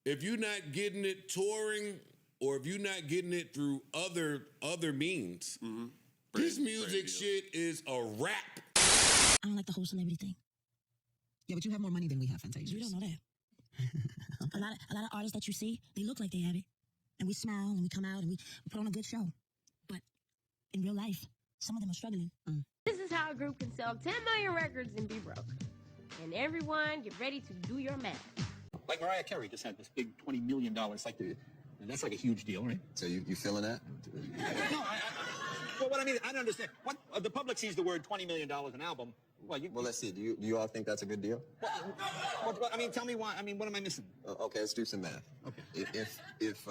if you're not getting it touring, or if you're not getting it through other means, this music shit is a rap. I don't like the whole celebrity thing. Yeah, but you have more money than we have, Fantasia. You don't know that. a lot of artists that you see, they look like they have it. And we smile and we come out and we put on a good show. But in real life, some of them are struggling. This is how a group can sell 10 million records and be broke. And everyone get ready to do your math. Like Mariah Carey just had this big $20 million. It's like that's like a huge deal, right? So you feeling that? No, well, what I mean, I don't understand. What the public sees the word $20 million an album. Well, let's see. Do you all think that's a good deal? Well, I mean, tell me why. I mean, what am I missing? Okay, let's do some math. Okay. If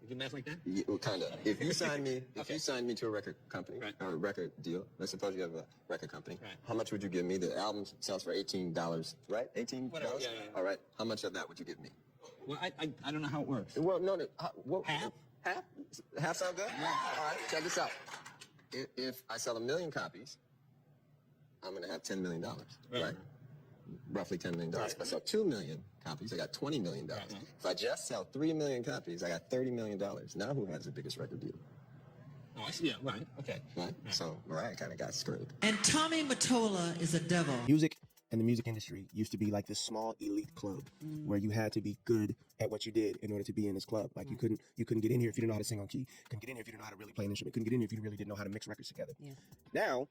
you do math like that? Yeah, well, kind of. If you sign me, you sign me to a record company, right, or a record deal. Let's suppose you have a record company. Right. How much would you give me? The album sells for $18, right? $18. Whatever. Yeah. All right. How much of that would you give me? Well, I don't know how it works. Well, no. Half? Half? Half sound good? Yeah. All right. Check this out. If I sell 1 million copies, I'm gonna have $10 million, right? Roughly $10 million. Right. If I sell 2 million copies, I got $20 million. Right. If I just sell 3 million copies, I got $30 million. Now who has the biggest record deal? Oh, I see. Yeah, right. Okay. Right? So Mariah kind of got screwed. And Tommy Mottola is a devil. Music and the music industry used to be like this small elite club where you had to be good at what you did in order to be in this club. Like you couldn't get in here if you didn't know how to sing on key. Couldn't get in here if you didn't know how to really play an instrument. Couldn't get in here if you really didn't know how to mix records together. Yeah. Now,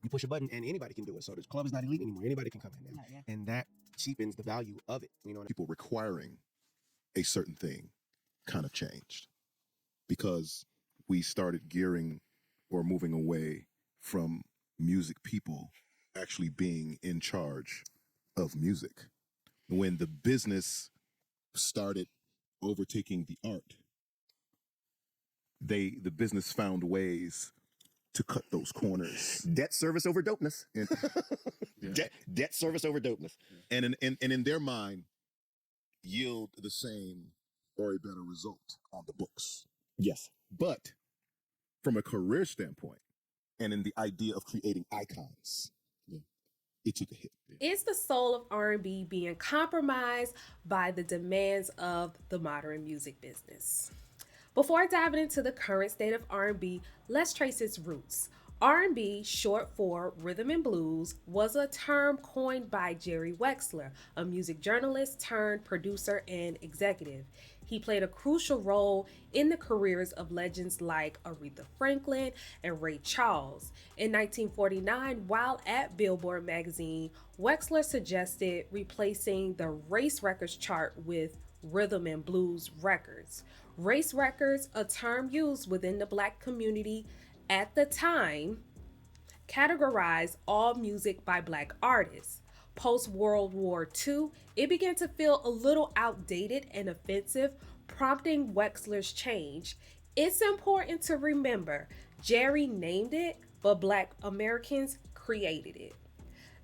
you push a button and anybody can do it. So this club is not elite anymore. Anybody can come in now. Yeah. And that cheapens the value of it. You know, people requiring a certain thing kind of changed because we started gearing or moving away from music people actually being in charge of music. When the business started overtaking the art, the business found ways to cut those corners. debt service over dopeness. And, Debt service over dopeness. and in their mind, yield the same or a better result on the books. Yes. But from a career standpoint, and in the idea of creating icons, it took a hit. Is the soul of R&B being compromised by the demands of the modern music business? Before diving into the current state of R&B, let's trace its roots. R&B, short for rhythm and blues, was a term coined by Jerry Wexler, a music journalist turned producer and executive. He played a crucial role in the careers of legends like Aretha Franklin and Ray Charles. In 1949, while at Billboard magazine, Wexler suggested replacing the race records chart with rhythm and blues records. Race records, a term used within the Black community at the time, categorized all music by Black artists. Post-World War II, it began to feel a little outdated and offensive, prompting Wexler's change. It's important to remember, Jerry named it, but Black Americans created it.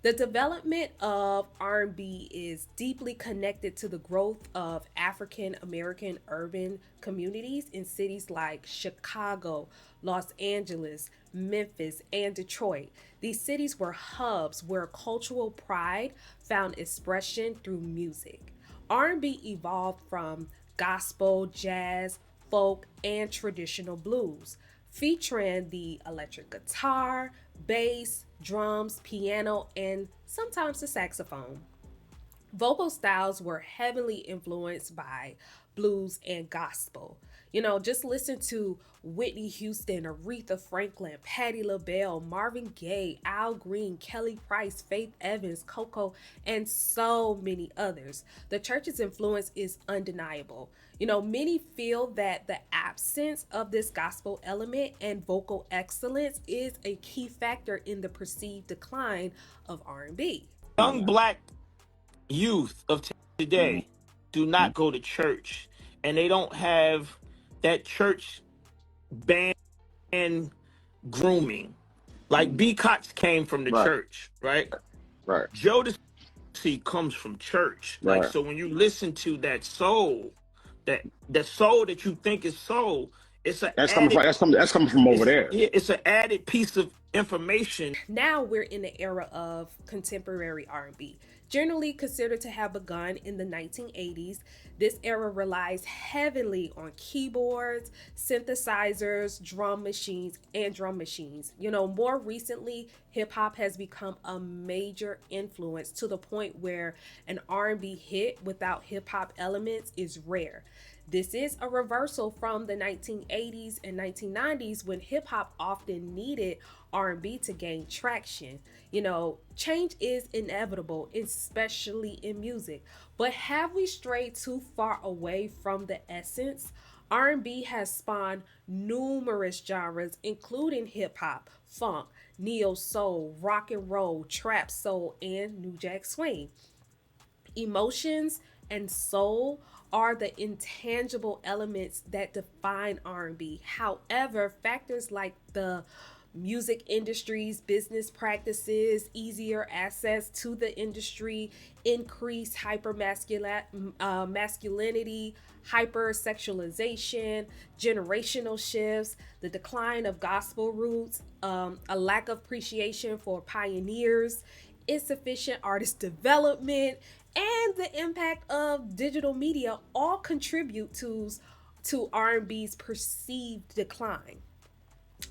The development of R&B is deeply connected to the growth of African American urban communities in cities like Chicago, Los Angeles, Memphis, and Detroit. These cities were hubs where cultural pride found expression through music. R&B evolved from gospel, jazz, folk, and traditional blues, featuring the electric guitar, bass, drums, piano, and sometimes the saxophone. Vocal styles were heavily influenced by blues and gospel. You know, just listen to Whitney Houston, Aretha Franklin, Patti LaBelle, Marvin Gaye, Al Green, Kelly Price, Faith Evans, Coco, and so many others. The church's influence is undeniable. You know, many feel that the absence of this gospel element and vocal excellence is a key factor in the perceived decline of R&B. Young Black youth of today do not go to church, and they don't have that church band grooming. Like B. Cox came from the church, right? Right. Jodeci comes from church. Like, so when you listen to that soul, that soul that you think is soul, it's that's coming from over there. Yeah, it's an added piece of information. Now we're in the era of contemporary R&B, generally considered to have begun in the 1980s. This era relies heavily on keyboards, synthesizers, drum machines. More recently, hip hop has become a major influence to the point where an R&B hit without hip hop elements is rare. This is a reversal from the 1980s and 1990s when hip hop often needed R&B to gain traction. Change is inevitable, especially in music. But have we strayed too far away from the essence? R&B has spawned numerous genres, including hip hop, funk, neo soul, rock and roll, trap soul, and new jack swing. Emotions and soul are the intangible elements that define R&B. However, factors like the music industry's business practices, easier access to the industry, increased masculinity, hypersexualization, generational shifts, the decline of gospel roots, a lack of appreciation for pioneers, insufficient artist development, and the impact of digital media all contribute to R&B's perceived decline.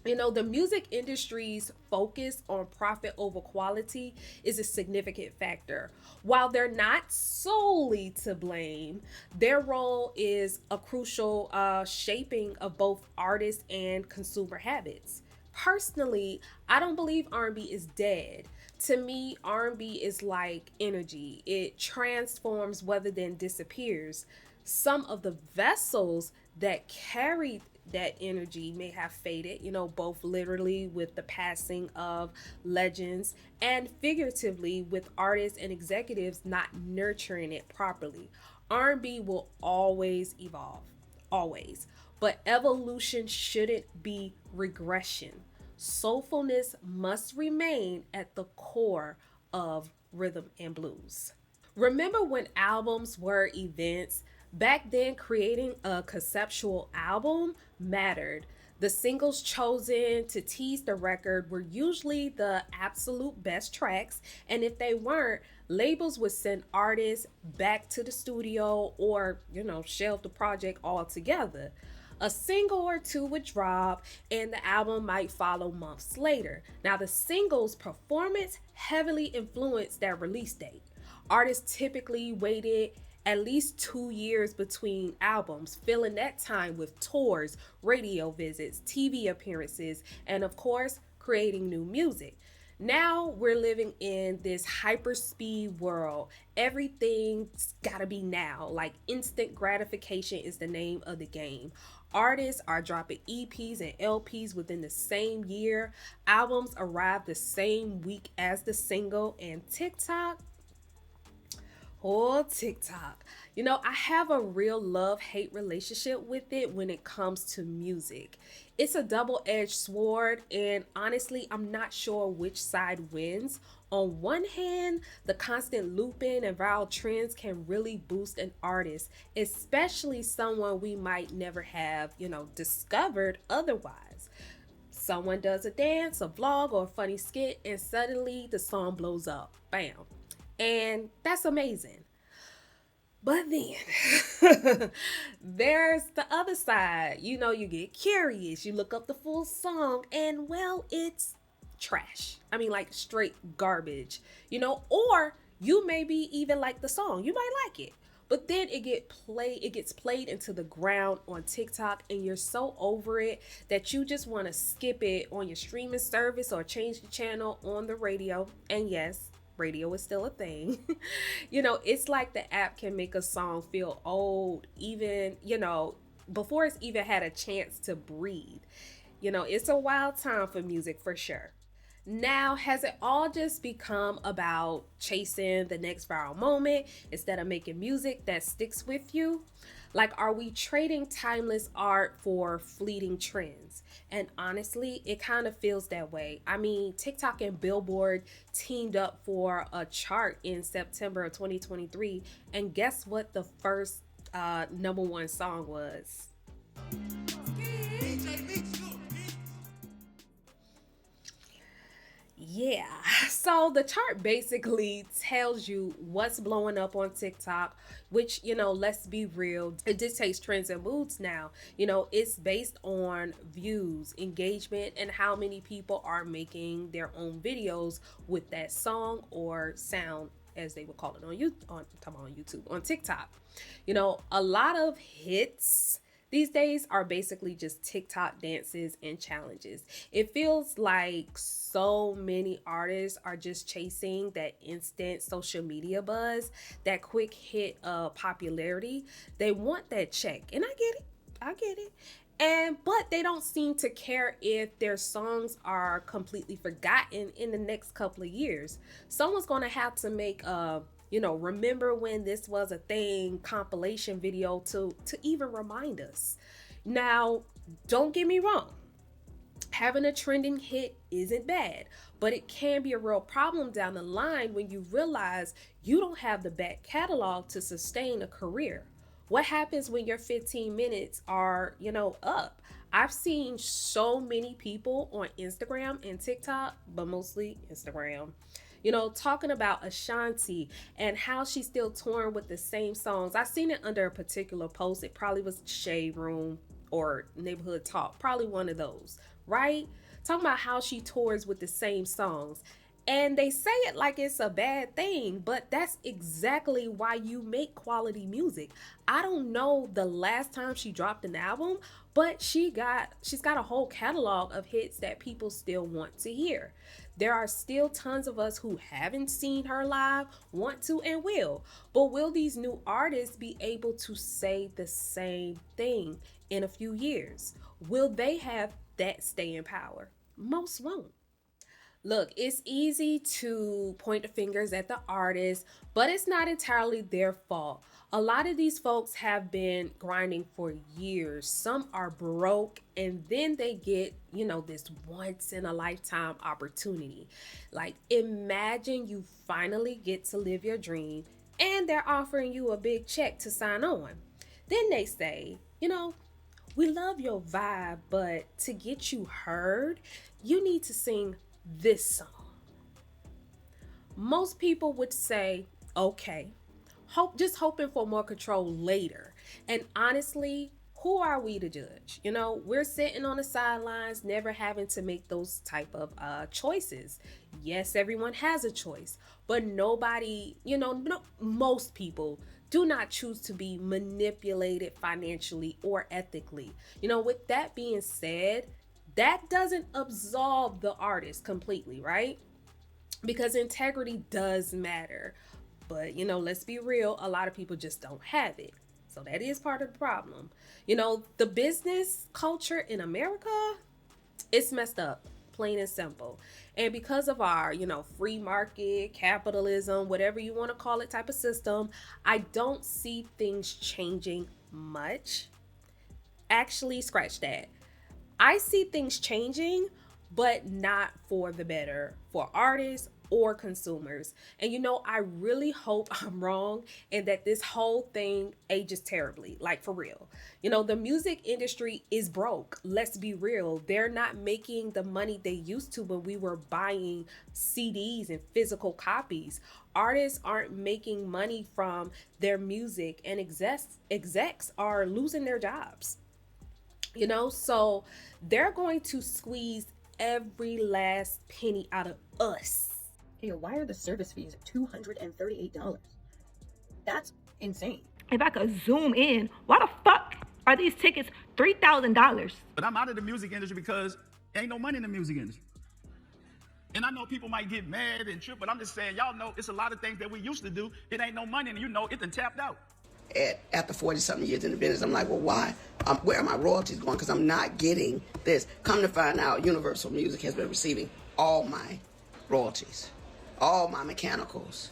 The music industry's focus on profit over quality is a significant factor. While they're not solely to blame, their role is a crucial shaping of both artists and consumer habits. Personally, I don't believe R&B is dead. To me, R&B is like energy. It transforms rather than disappears. Some of the vessels that carry that energy may have faded, both literally with the passing of legends and figuratively with artists and executives not nurturing it properly. R&B will always evolve, always. But evolution shouldn't be regression. Soulfulness must remain at the core of rhythm and blues. Remember when albums were events? Back then, creating a conceptual album mattered. The singles chosen to tease the record were usually the absolute best tracks, and if they weren't, labels would send artists back to the studio or, shelve the project altogether. A single or two would drop, and the album might follow months later. Now, the single's performance heavily influenced that release date. Artists typically waited at least 2 years between albums, filling that time with tours, radio visits, TV appearances, and of course, creating new music. Now we're living in this hyperspeed world. Everything's gotta be now. Like instant gratification is the name of the game. Artists are dropping EPs and LPs within the same year. Albums arrive the same week as the single, and TikTok. Oh, TikTok. I have a real love-hate relationship with it when it comes to music. It's a double-edged sword, and honestly, I'm not sure which side wins. On one hand, the constant looping and viral trends can really boost an artist, especially someone we might never have, discovered otherwise. Someone does a dance, a vlog, or a funny skit, and suddenly the song blows up. Bam. And that's amazing. But then there's the other side. You get curious, you look up the full song, and well, it's trash. I mean, like straight garbage, or you maybe even like the song. You might like it. But then it gets played into the ground on TikTok, and you're so over it that you just want to skip it on your streaming service or change the channel on the radio. And yes, radio is still a thing. It's like the app can make a song feel old, even, before it's even had a chance to breathe. It's a wild time for music for sure. Now, has it all just become about chasing the next viral moment instead of making music that sticks with you? Like, are we trading timeless art for fleeting trends? And honestly, it kind of feels that way. I mean, TikTok and Billboard teamed up for a chart in September of 2023. And guess what the first #1 song was? Yeah, so the chart basically tells you what's blowing up on TikTok, which, let's be real, it dictates trends and moods now. It's based on views, engagement, and how many people are making their own videos with that song or sound, as they would call it on TikTok. A lot of hits these days are basically just TikTok dances and challenges. It feels like so many artists are just chasing that instant social media buzz, that quick hit of popularity. They want that check, and I get it. But they don't seem to care if their songs are completely forgotten in the next couple of years. Someone's gonna have to make a remember when this was a thing compilation video to even remind us. Now, don't get me wrong. Having a trending hit isn't bad, but it can be a real problem down the line when you realize you don't have the back catalog to sustain a career. What happens when your 15 minutes are, up? I've seen so many people on Instagram and TikTok, but mostly Instagram, talking about Ashanti and how she's still touring with the same songs. I seen it under a particular post. It probably was Shade Room or Neighborhood Talk, probably one of those, right? Talking about how she tours with the same songs. And they say it like it's a bad thing, but that's exactly why you make quality music. I don't know the last time she dropped an album, but she's got a whole catalog of hits that people still want to hear. There are still tons of us who haven't seen her live, want to, and will. But will these new artists be able to say the same thing in a few years? Will they have that staying power? Most won't. Look, it's easy to point the fingers at the artists, but it's not entirely their fault. A lot of these folks have been grinding for years. Some are broke, and then they get, this once in a lifetime opportunity. Like, imagine you finally get to live your dream and they're offering you a big check to sign on. Then they say, we love your vibe, but to get you heard, you need to sing this song. Most people would say, okay, just hoping for more control later. And honestly, who are we to judge? We're sitting on the sidelines, never having to make those type of choices. Yes, everyone has a choice, but nobody, most people do not choose to be manipulated financially or ethically. With that being said, that doesn't absolve the artist completely, right? Because integrity does matter. But, let's be real, a lot of people just don't have it. So that is part of the problem. The business culture in America, it's messed up, plain and simple. And because of our, free market, capitalism, whatever you want to call it type of system, I don't see things changing much. Actually, scratch that. I see things changing, but not for the better for artists or consumers. And I really hope I'm wrong and that this whole thing ages terribly, like for real. The music industry is broke. Let's be real. They're not making the money they used to when we were buying CDs and physical copies. Artists aren't making money from their music, and execs are losing their jobs. So they're going to squeeze every last penny out of us. Hey, why are the service fees $238? That's insane. If I could zoom in, why the fuck are these tickets $3,000? But I'm out of the music industry because ain't no money in the music industry. And I know people might get mad and trip, but I'm just saying, y'all know it's a lot of things that we used to do. It ain't no money, and it done tapped out. After 40-something years in the business, I'm like, well, why? Where are my royalties going? Because I'm not getting this. Come to find out, Universal Music has been receiving all my royalties, all my mechanicals.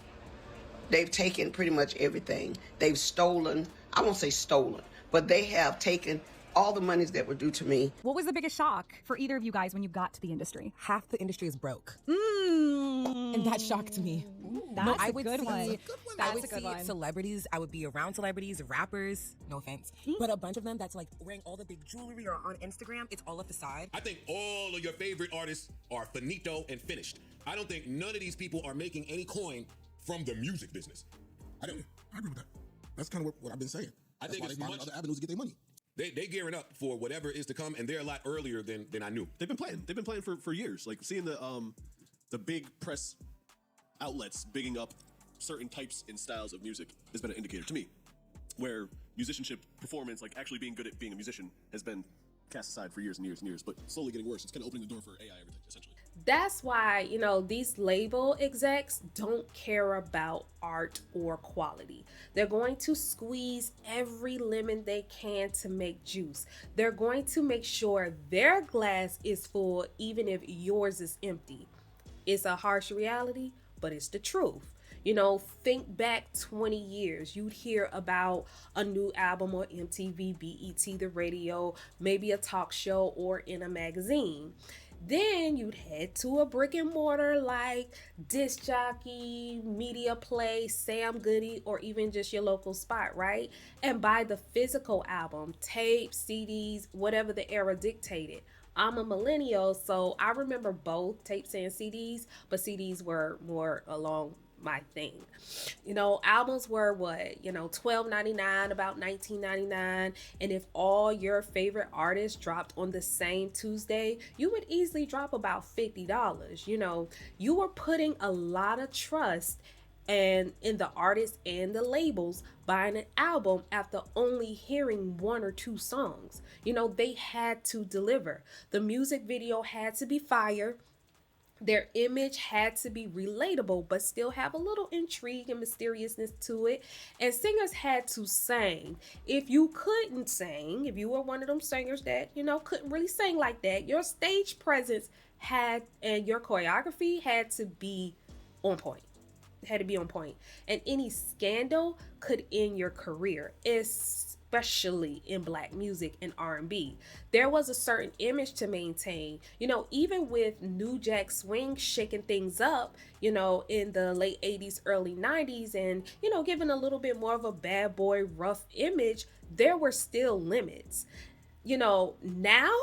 They've taken pretty much everything. They've stolen, I won't say stolen, but they have taken all the monies that were due to me. What was the biggest shock for either of you guys when you got to the industry? Half the industry is broke. And And that shocked me. No, I would good see, one. I That's would a good see one. celebrities. I would be around celebrities, rappers. No offense, but a bunch of them that's like wearing all the big jewelry or on Instagram. It's all a facade. I think all of your favorite artists are finito and finished. I don't think none of these people are making any coin from the music business. I agree with that. That's kind of what I've been saying. That's think why it's they find much- other avenues to get their money. They gearing up for whatever is to come, and they're a lot earlier than I knew. They've been playing for years. Like seeing the big press outlets bigging up certain types and styles of music has been an indicator to me, where musicianship, performance, like actually being good at being a musician, has been cast aside for years and years and years, but slowly getting worse. It's kind of opening the door for AI everything, essentially. That's why, these label execs don't care about art or quality. They're going to squeeze every lemon they can to make juice. They're going to make sure their glass is full even if yours is empty. It's a harsh reality, but it's the truth. Think back 20 years. You'd hear about a new album on MTV, BET, the radio, maybe a talk show or in a magazine. Then you'd head to a brick and mortar like Disc Jockey, Media Play, Sam Goody, or even just your local spot, right? And buy the physical album, tapes, CDs, whatever the era dictated. I'm a millennial, so I remember both tapes and CDs, but CDs were more along my thing. Albums were what, $12.99, about $19.99, and if all your favorite artists dropped on the same Tuesday, you would easily drop about $50. You were putting a lot of trust in the artists and the labels buying an album after only hearing one or two songs. They had to deliver. The music video had to be fire. Their image had to be relatable, but still have a little intrigue and mysteriousness to it. And singers had to sing. If you couldn't sing, if you were one of them singers that, couldn't really sing like that, your stage presence and your choreography had to be on point. And any scandal could end your career, especially in Black music and R&B. There was a certain image to maintain, even with New Jack Swing shaking things up, in the late 80s, early 90s, and, giving a little bit more of a bad boy rough image, there were still limits. Now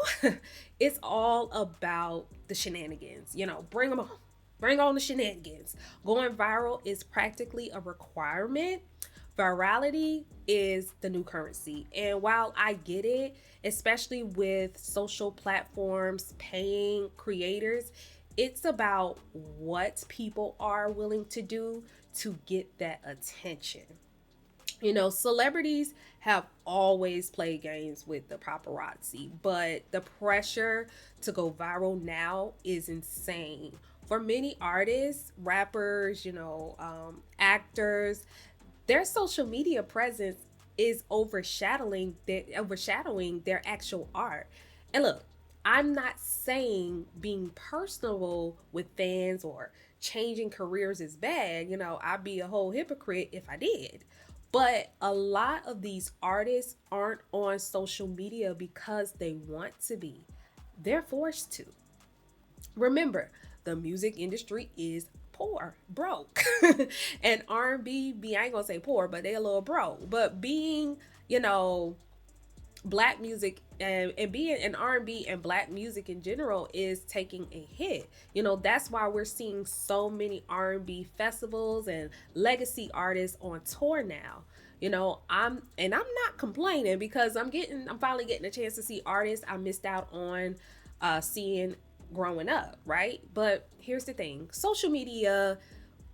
it's all about the shenanigans, bring them on. Bring on the shenanigans. Going viral is practically a requirement. Virality is the new currency. And while I get it, especially with social platforms paying creators, it's about what people are willing to do to get that attention. Celebrities have always played games with the paparazzi, but the pressure to go viral now is insane. For many artists, rappers, actors, their social media presence is overshadowing their actual art. And look, I'm not saying being personable with fans or changing careers is bad. I'd be a whole hypocrite if I did. But a lot of these artists aren't on social media because they want to be. They're forced to. Remember, the music industry is poor, broke. And R&B, I ain't gonna say poor, but they a little broke. But being, Black music and being an R&B and Black music in general is taking a hit. That's why we're seeing so many R&B festivals and legacy artists on tour now. I'm not complaining because I'm finally getting a chance to see artists I missed out on seeing growing up, right? But here's the thing. Social media,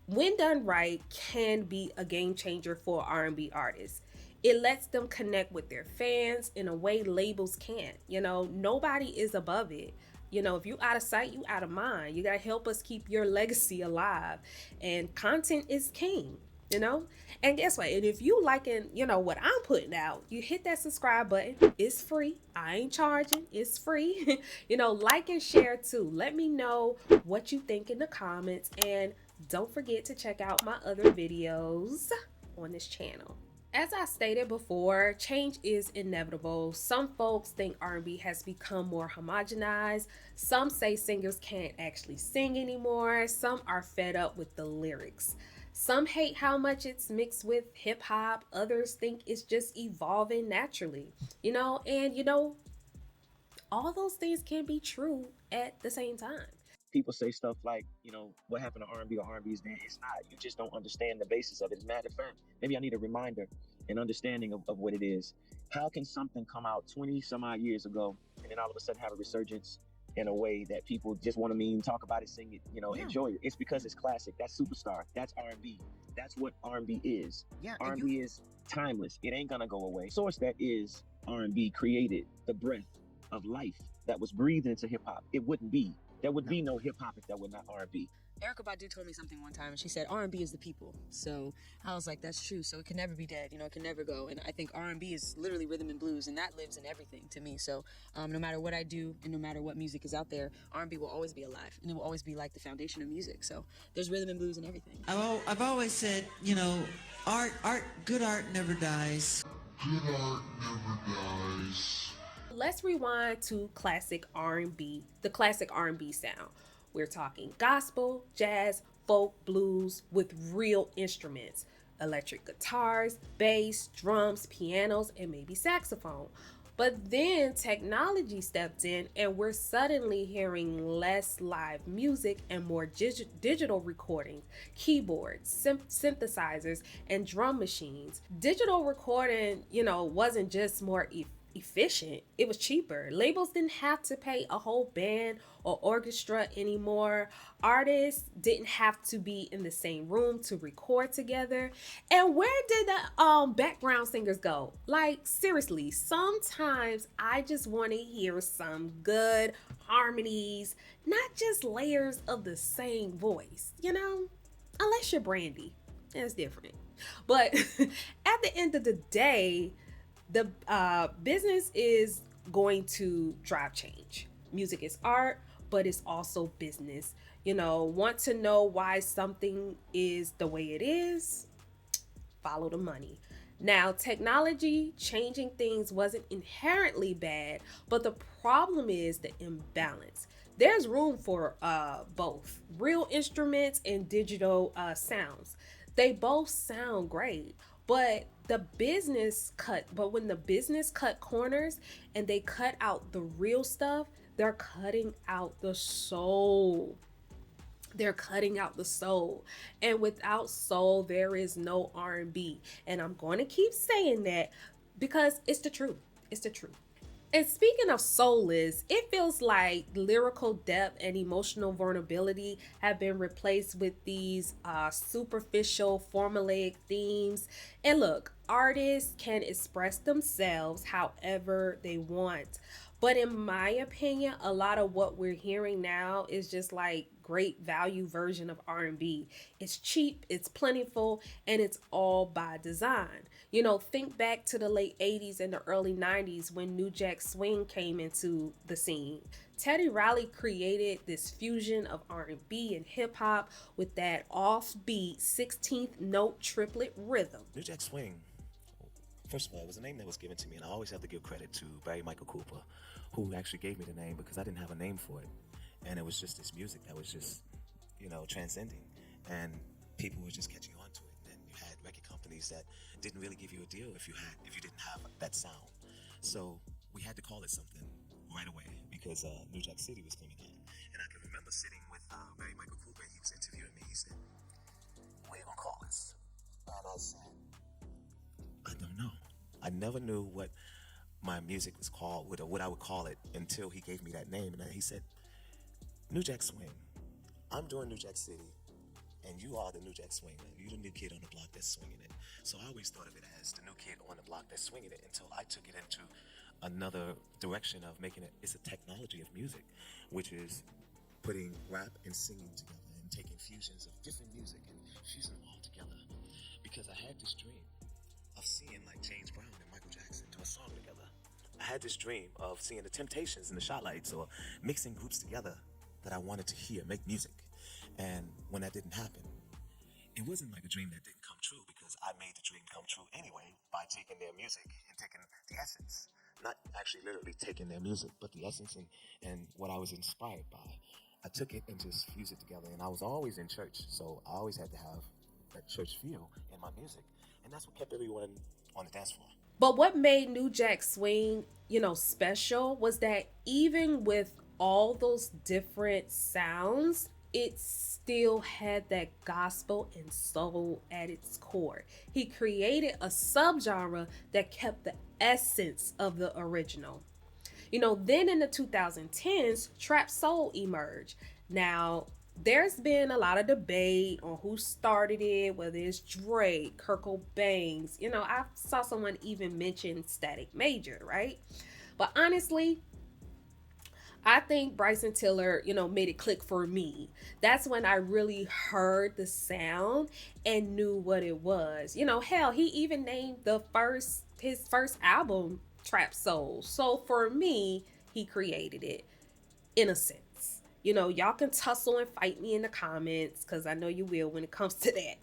when done right, can be a game changer for R&B artists. It lets them connect with their fans in a way labels can't. Nobody is above it. If you out of sight, you out of mind. You gotta help us keep your legacy alive. And content is king, And guess what? And if you liking, what I'm putting out, you hit that subscribe button. It's free. I ain't charging. It's free. Like and share too. Let me know what you think in the comments. And don't forget to check out my other videos on this channel. As I stated before, change is inevitable. Some folks think R&B has become more homogenized. Some say singers can't actually sing anymore. Some are fed up with the lyrics. Some hate how much it's mixed with hip hop. Others think it's just evolving naturally. All those things can be true at the same time. People say stuff like, what happened to R&B or R&B is dead. It's not. You just don't understand the basis of it. As a matter of fact, maybe I need a reminder and understanding of what it is. How can something come out 20 some odd years ago and then all of a sudden have a resurgence in a way that people just want to talk about it, sing it, enjoy it? It's because it's classic. That's superstar. That's R&B. That's what R&B is. Yeah, R&B is timeless. It ain't gonna go away. Source that is R&B created the breath of life that was breathed into hip hop. It wouldn't be. There would be no hip hop if that were not R&B. Erykah Badu told me something one time, and she said R&B is the people. So I was like, that's true. So it can never be dead. It can never go. And I think R&B is literally rhythm and blues, and that lives in everything to me. So no matter what I do, and no matter what music is out there, R&B will always be alive, and it will always be like the foundation of music. So there's rhythm and blues in everything. I've always said, good art never dies. Good art never dies. Let's rewind to classic R&B, the classic R&B sound. We're talking gospel, jazz, folk, blues with real instruments, electric guitars, bass, drums, pianos, and maybe saxophone. But then technology stepped in and we're suddenly hearing less live music and more digital recordings, keyboards, synthesizers, and drum machines. Digital recording, wasn't just more efficient, it was cheaper. Labels didn't have to pay a whole band or orchestra anymore. Artists didn't have to be in the same room to record together. And where did the background singers go? Like, seriously, sometimes I just want to hear some good harmonies, not just layers of the same voice, unless you're Brandy. That's different. But at the end of the day, the business is going to drive change. Music is art, but it's also business. Want to know why something is the way it is? Follow the money. Now, technology changing things wasn't inherently bad, but the problem is the imbalance. There's room for both real instruments and digital sounds. They both sound great, but when the business cut corners and they cut out the real stuff, they're cutting out the soul. They're cutting out the soul. And without soul, there is no R&B. And I'm going to keep saying that because it's the truth. It's the truth. And speaking of soulless, it feels like lyrical depth and emotional vulnerability have been replaced with these superficial, formulaic themes. And look, artists can express themselves however they want. But in my opinion, a lot of what we're hearing now is just like great value version of R&B. It's cheap, it's plentiful, and it's all by design. Think back to the late 80s and the early 90s when New Jack Swing came into the scene. Teddy Riley created this fusion of R&B and hip hop with that offbeat 16th note triplet rhythm. New Jack Swing, first of all, it was a name that was given to me, and I always have to give credit to Barry Michael Cooper, who actually gave me the name because I didn't have a name for it. And it was just this music that was just, transcending. And people were just catching on to it. And you had record companies that didn't really give you a deal if you didn't have that sound. So we had to call it something right away because New Jack City was coming on. And I can remember sitting with Barry Michael Cooper. He was interviewing me. He said, "What are you going to call this?" And I said, "I don't know." I never knew what my music was called, or what I would call it, until he gave me that name. And he said, "New Jack Swing. I'm doing New Jack City, and you are the New Jack Swing. You're the new kid on the block that's swinging it." So I always thought of it as the new kid on the block that's swinging it until I took it into another direction of making it. It's a technology of music, which is putting rap and singing together and taking fusions of different music and fusing them all together. Because I had this dream of seeing like James Brown and Michael Jackson do a song together. I had this dream of seeing the Temptations and the Shotlights or mixing groups together that I wanted to hear make music. And when that didn't happen, it wasn't like a dream that didn't come true because I made the dream come true anyway by taking their music and taking the essence. Not actually literally taking their music, but the essence and what I was inspired by. I took it and just fused it together. And I was always in church, so I always had to have that church feel in my music. And that's what kept everyone on the dance floor. But what made New Jack Swing, special was that even with all those different sounds, it still had that gospel and soul at its core. He created a subgenre that kept the essence of the original. Then in the 2010s, trap soul emerged. Now, there's been a lot of debate on who started it, whether it's Drake, Kurt Cobain. I saw someone even mention Static Major, right? But honestly, I think Bryson Tiller, made it click for me. That's when I really heard the sound and knew what it was. Hell, he even named his first album Trap Soul. So for me, he created it in a sense. Y'all can tussle and fight me in the comments because I know you will when it comes to that.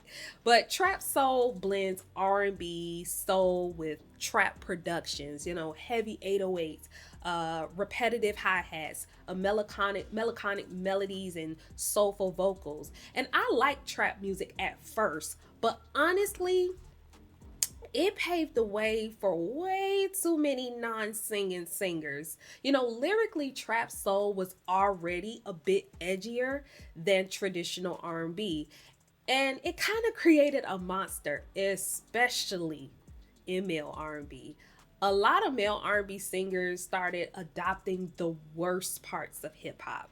But Trap Soul blends R&B, soul with trap productions, heavy 808s, repetitive hi-hats, melancholic melodies, and soulful vocals. And I like trap music at first, but honestly, it paved the way for way too many non-singing singers. Lyrically, trap soul was already a bit edgier than traditional R&B, and it kind of created a monster, especially in male R&B. A lot of male R&B singers started adopting the worst parts of hip-hop.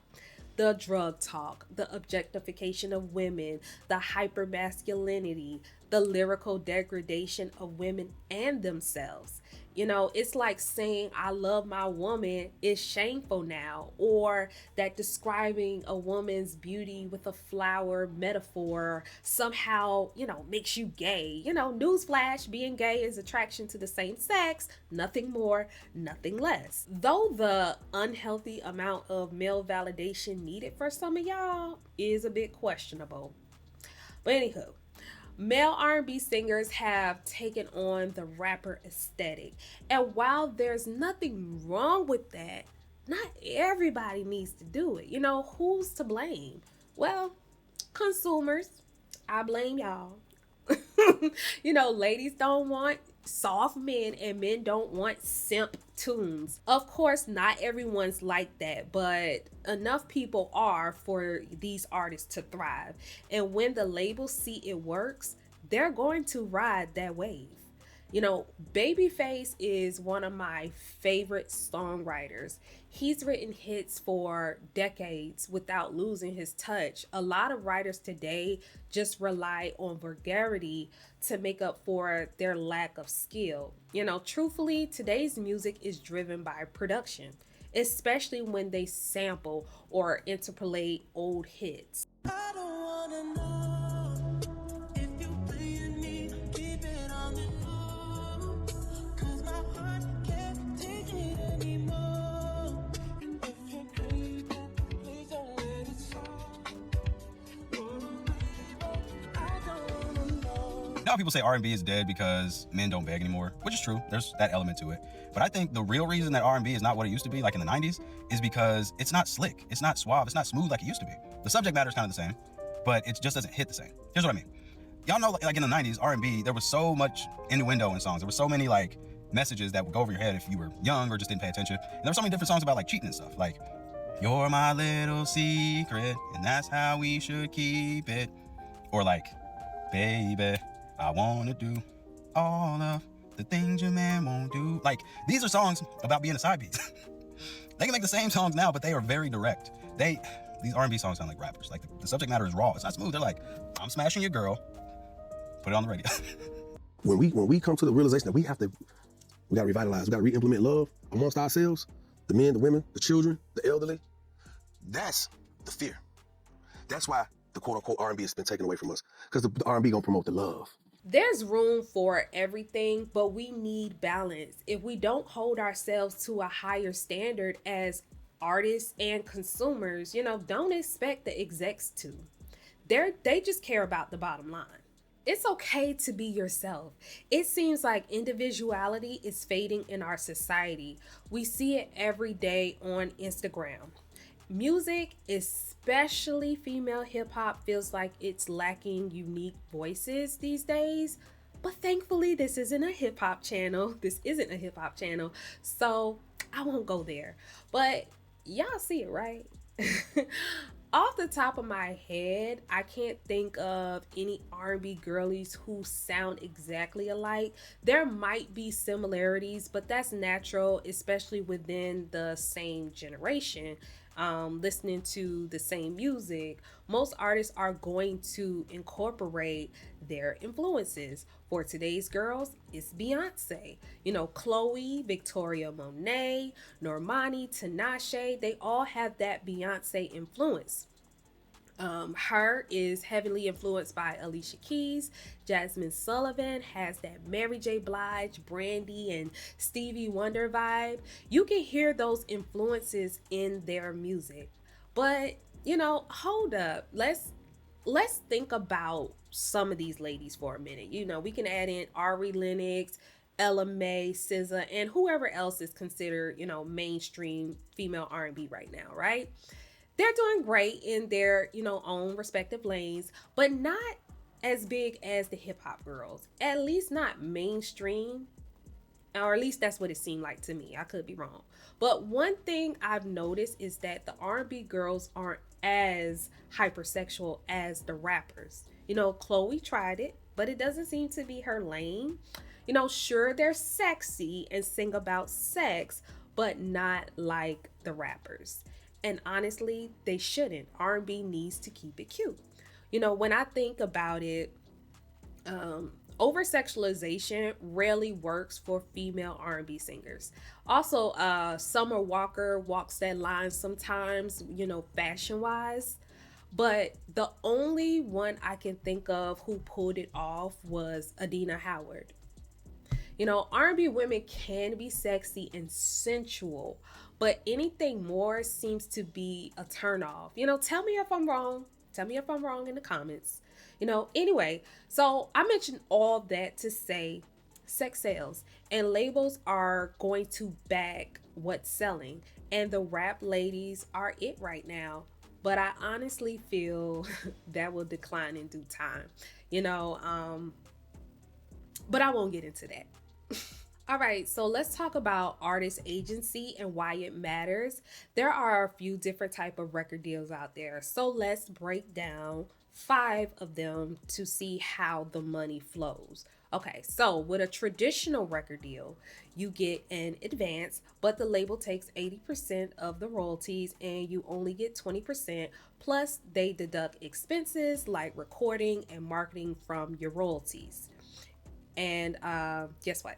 The drug talk, the objectification of women, the hypermasculinity, the lyrical degradation of women and themselves. It's like saying I love my woman is shameful now, or that describing a woman's beauty with a flower metaphor somehow, makes you gay. Newsflash, being gay is attraction to the same sex, nothing more, nothing less. Though the unhealthy amount of male validation needed for some of y'all is a bit questionable. But anywho, male R&B singers have taken on the rapper aesthetic. And while there's nothing wrong with that, not everybody needs to do it. Who's to blame? Well, consumers. I blame y'all. Ladies don't want soft men and men don't want simp tunes. Of course, not everyone's like that, but enough people are for these artists to thrive. And when the labels see it works, they're going to ride that wave. Babyface is one of my favorite songwriters. He's written hits for decades without losing his touch. A lot of writers today just rely on vulgarity to make up for their lack of skill. Truthfully, today's music is driven by production, especially when they sample or interpolate old hits. I don't wanna know if you really need, keep it on the low, 'cause my heart can't take it anymore. If you crave it, please don't let it show. I don't wanna know. Now people say R&B is dead because men don't beg anymore, which is true. There's that element to it. But I think the real reason that R&B is not what it used to be, like in the 90s, is because it's not slick, it's not suave, it's not smooth like it used to be. The subject matter is kind of the same, but it just doesn't hit the same. Here's what I mean. Y'all know, like in the 90s, R&B, there was so much innuendo in songs. There were so many like messages that would go over your head if you were young or just didn't pay attention. And there were so many different songs about like cheating and stuff. Like, you're my little secret, and that's how we should keep it. Or like, baby, I wanna do all of the things your man won't do. Like, these are songs about being a side piece. They can make the same songs now, but they are very direct. These R&B songs sound like rappers. Like, the subject matter is raw. It's not smooth. They're like, I'm smashing your girl. Put it on the radio. When we come to the realization that we gotta revitalize, we gotta re-implement love amongst ourselves, the men, the women, the children, the elderly, that's the fear. That's why the quote-unquote R&B has been taken away from us, because the R&B gonna promote the love. There's room for everything, but we need balance. If we don't hold ourselves to a higher standard as artists and consumers, don't expect the execs to. They just care about the bottom line. It's okay to be yourself. It seems like individuality is fading in our society. We see it every day on Instagram. Music, especially female hip hop, feels like it's lacking unique voices these days. But thankfully, this isn't a hip hop channel. This isn't a hip hop channel. So I won't go there. But y'all see it, right? Off the top of my head, I can't think of any R&B girlies who sound exactly alike. There might be similarities, but that's natural, especially within the same generation. Listening to the same music, most artists are going to incorporate their influences. For today's girls, it's Beyonce. You know, Chloe, Victoria Monet, Normani, Tinashe, they all have that Beyonce influence. Her is heavily influenced by Alicia Keys. Jasmine Sullivan has that Mary J. Blige, Brandy, and Stevie Wonder vibe. You can hear those influences in their music. But, you know, hold up. Let's think about some of these ladies for a minute. You know, we can add in Ari Lennox, Ella Mai, SZA, and whoever else is considered, you know, mainstream female R&B right now, right? They're doing great in their, you know, own respective lanes, but not as big as the hip hop girls. At least not mainstream, or at least that's what it seemed like to me. I could be wrong. But one thing I've noticed is that the R&B girls aren't as hypersexual as the rappers. You know, Chloe tried it, but it doesn't seem to be her lane. You know, sure, they're sexy and sing about sex, but not like the rappers. And honestly, they shouldn't. R&B needs to keep it cute. You know, when I think about it, over sexualization rarely works for female R&B singers. Also, Summer Walker walks that line sometimes, you know, fashion wise. But the only one I can think of who pulled it off was Adina Howard. You know, R&B women can be sexy and sensual, but anything more seems to be a turnoff. You know, tell me if I'm wrong. Tell me if I'm wrong in the comments. You know, anyway, so I mentioned all that to say sex sells, and labels are going to back what's selling, and the rap ladies are it right now. But I honestly feel that will decline in due time. You know, but I won't get into that. All right, so let's talk about artist agency and why it matters. There are a few different type of record deals out there. So let's break down 5 of them to see how the money flows. Okay, so with a traditional record deal, you get an advance, but the label takes 80% of the royalties and you only get 20%. Plus, they deduct expenses like recording and marketing from your royalties. And guess what?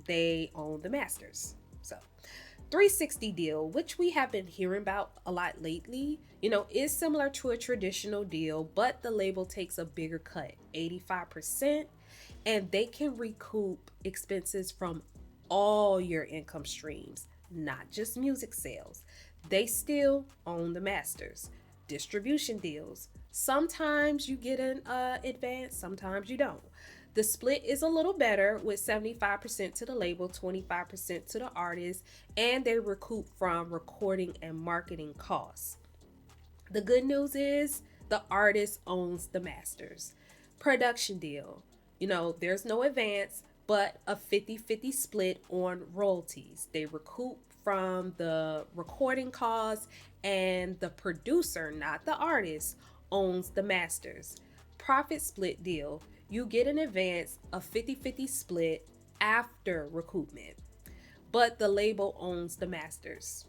They own the masters. So 360 deal, which we have been hearing about a lot lately, you know, is similar to a traditional deal, but the label takes a bigger cut, 85%, and they can recoup expenses from all your income streams, not just music sales. They still own the masters. Distribution deals. Sometimes you get an advance, sometimes you don't. The split is a little better with 75% to the label, 25% to the artist, and they recoup from recording and marketing costs. The good news is the artist owns the masters. Production deal. You know, there's no advance, but a 50-50 split on royalties. They recoup from the recording costs, and the producer, not the artist, owns the masters. Profit split deal. You get an advance, a 50-50 split after recoupment, but the label owns the masters.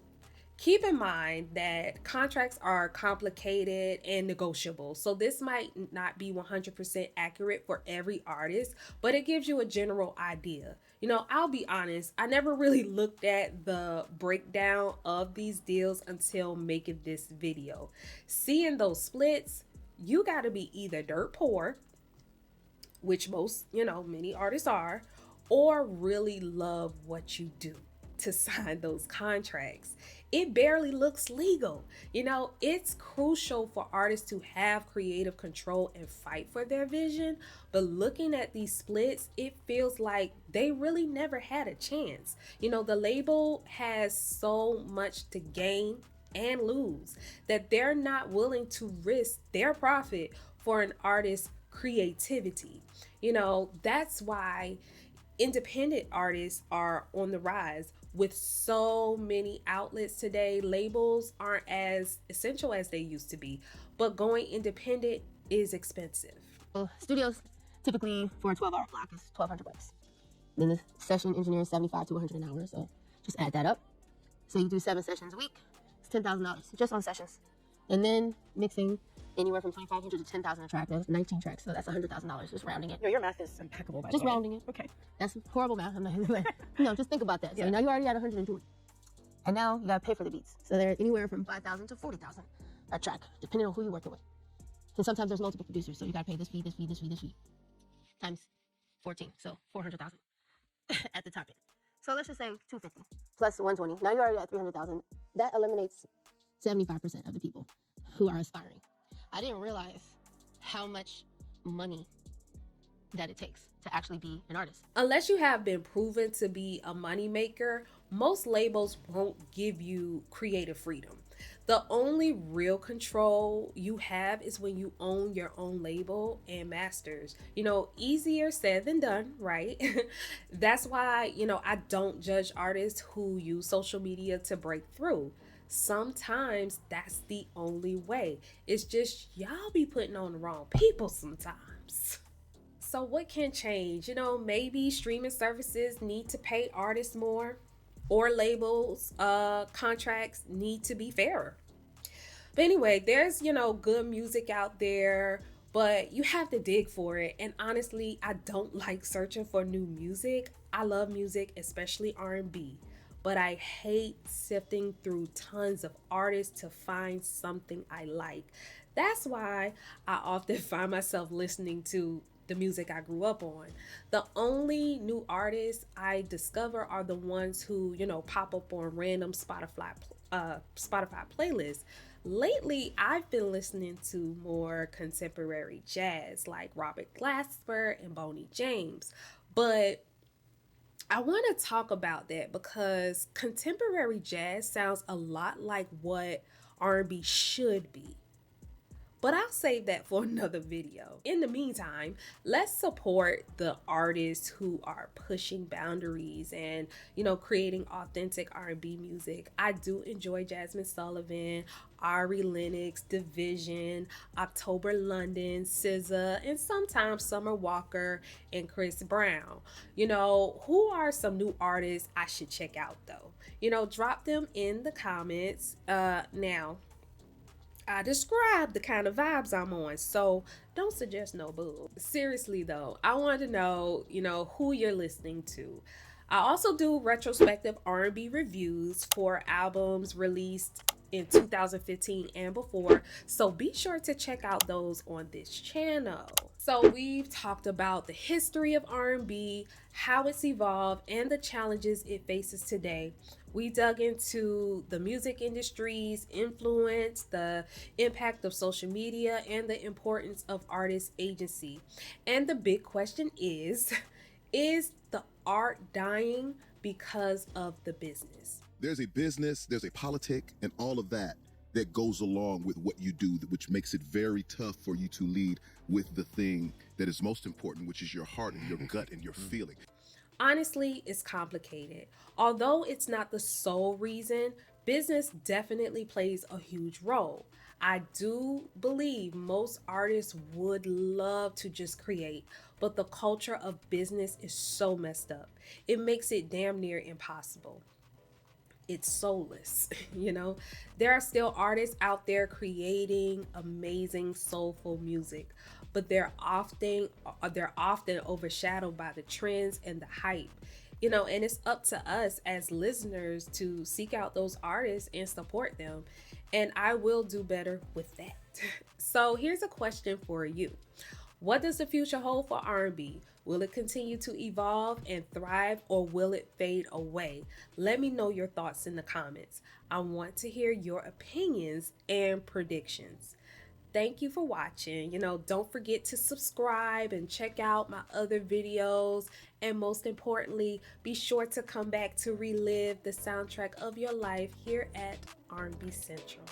Keep in mind that contracts are complicated and negotiable, so this might not be 100% accurate for every artist, but it gives you a general idea. You know, I'll be honest, I never really looked at the breakdown of these deals until making this video. Seeing those splits, you got to be either dirt poor, which most, you know, many artists are, or really love what you do. to sign those contracts. It barely looks legal. You know, it's crucial for artists to have creative control and fight for their vision. But looking at these splits, it feels like they really never had a chance. You know, the label has so much to gain and lose that they're not willing to risk their profit for an artist's creativity. You know, that's why independent artists are on the rise. With so many outlets today, labels aren't as essential as they used to be, but going independent is expensive. Studios typically for a 12-hour block is $1,200. Then the session engineer is $75 to $100 an hour, so just add that up. So you do 7 sessions a week, it's $10,000 just on sessions. And then mixing anywhere from $2,500 to $10,000 a track. That's 19 tracks, so that's $100,000 just rounding it. Yo, your math is impeccable, by the Just way. rounding it. Okay. That's horrible math. I'm not no, just think about that. So now you already at 120. And now you gotta pay for the beats. So they're anywhere from $5,000 to $40,000 a track, depending on who you're working with. And sometimes there's multiple producers, so you gotta pay this fee, this fee, this fee, this fee. Times 14, so $400,000 at the top end. So let's just say 250 plus 120. Now you're already at 300,000. That eliminates 75% of the people who are aspiring. I didn't realize how much money that it takes to actually be an artist. Unless you have been proven to be a moneymaker, most labels won't give you creative freedom. The only real control you have is when you own your own label and masters. You know, easier said than done, right? That's why, you know, I don't judge artists who use social media to break through. Sometimes that's the only way. It's just y'all be putting on the wrong people sometimes. So what can change? You know, maybe streaming services need to pay artists more, or labels contracts need to be fairer. But anyway, there's, you know, good music out there, but you have to dig for it. And honestly, I don't like searching for new music. I love music, especially R&B, but I hate sifting through tons of artists to find something I like. That's why I often find myself listening to the music I grew up on. The only new artists I discover are the ones who, you know, pop up on random Spotify playlists. Lately, I've been listening to more contemporary jazz like Robert Glasper and Boney James. But I want to talk about that because contemporary jazz sounds a lot like what R&B should be. But I'll save that for another video. In the meantime, let's support the artists who are pushing boundaries and, you know, creating authentic R&B music. I do enjoy Jasmine Sullivan, Ari Lennox, Division, October London, SZA, and sometimes Summer Walker and Chris Brown. You know, who are some new artists I should check out though? You know, drop them in the comments. Now, I describe the kind of vibes I'm on, so don't suggest no boo. Seriously though, I want to know, you know, who you're listening to. I also do retrospective R&B reviews for albums released in 2015 and before, so be sure to check out those on this channel. So we've talked about the history of R&B, how it's evolved, and the challenges it faces today. We dug into the music industry's influence, the impact of social media, and the importance of artist agency. And the big question is the art dying because of the business? There's a business, there's a politic, and all of that that goes along with what you do, which makes it very tough for you to lead with the thing that is most important, which is your heart and your gut and your feeling. Honestly, it's complicated. Although it's not the sole reason, business definitely plays a huge role. I do believe most artists would love to just create, but the culture of business is so messed up. It makes it damn near impossible. It's soulless, you know? There are still artists out there creating amazing soulful music, but they're often overshadowed by the trends and the hype. You know, and it's up to us as listeners to seek out those artists and support them. And I will do better with that. So here's a question for you. What does the future hold for R&B? Will it continue to evolve and thrive, or will it fade away? Let me know your thoughts in the comments. I want to hear your opinions and predictions. Thank you for watching. Don't forget to subscribe and check out my other videos. And most importantly, be sure to come back to relive the soundtrack of your life here at R&B Central.